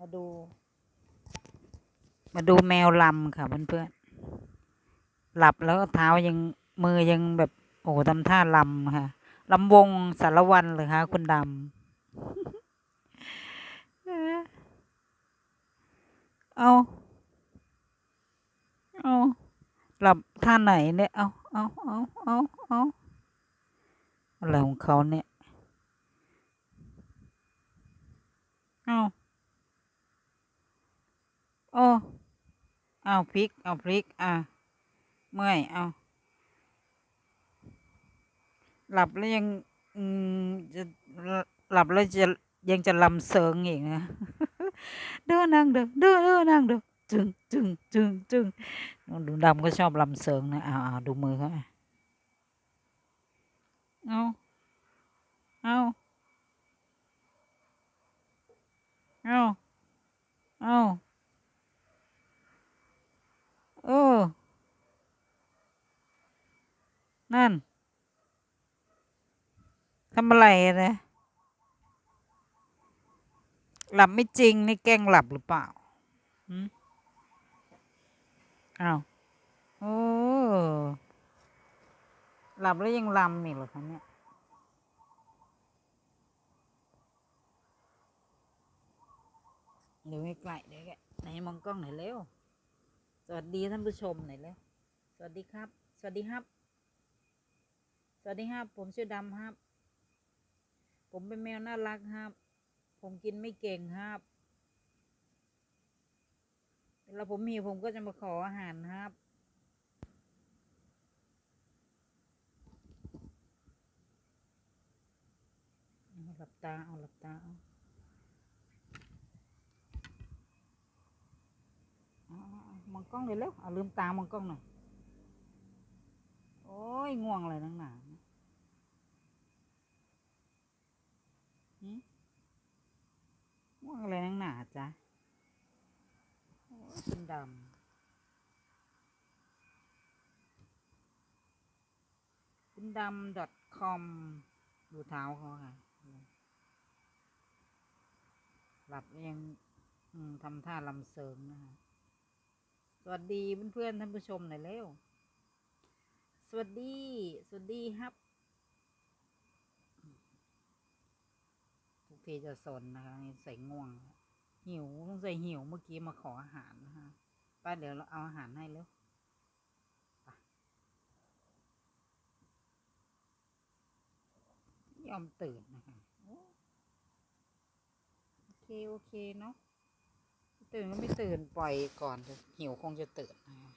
มาดูแมวลำค่ะเพื่อนๆหลับแล้วเท้ายังมือยังแบบโอ้ทำท่าลำค่ะลำวงสารวันเลยค่ะคุณดำเอาเอาหลับท่าไหนเนี่ยเอาอะไรของเขาเนี่ยเอาโอ้เอาพลิกเมื่อยเอาหลับแล้วยังอืมจะหลับแล้วจะยังจะลำเสิงอีกนะเด้อนั่งเด้อนั่งเด้อจึงดูดำก็ชอบลำเสิงนะเอาดูมือเขาเอาเอาเอาเอาเออนั่นทำอะไรนะหลับไม่จริงนี่แกล้งหลับหรือเปล่าหืมอ้าวโอ้หลับแล้วยังลำอีกเหรอคะเนี่ยเดี๋ยวใกล้เดี๋ยวไหนมองกล้องหน่อยเร็วสวัสดีท่านผู้ชมหน่อยเร็วสวัสดีครับสวัสดีครับสวัสดีครับผมชื่อดำครับผมเป็นแมวน่ารักครับผมกินไม่เก่งครับเวลาผมหิวผมก็จะมาขออาหารครับหลับตาเอาหลับตามองกล้องเลยเร็วเอาลืมตามองกล้องหน่อยโอ้ยง่วงเลยนักหนาง่วงอะไรนักหนาจ๊ะคุณดำคุณดำ.com ดูเท้าเขาค่ะหลับยังทำท่าลำเสริงนะคะสวัสดีเพื่อนๆท่านผู้ชมหน่อยเร็วสวัสดีครับทุกทีจะสนนะคะใส่ง่วงหิวต้องใส่หิวเมื่อกี้มาขออาหารนะคะป้าเดี๋ยวเราเอาอาหารให้แล้วยอมตื่นนะคะโอเคเนาะตื่นก็ไม่ตื่นปล่อยก่อนหิวคงจะตื่นนะคะ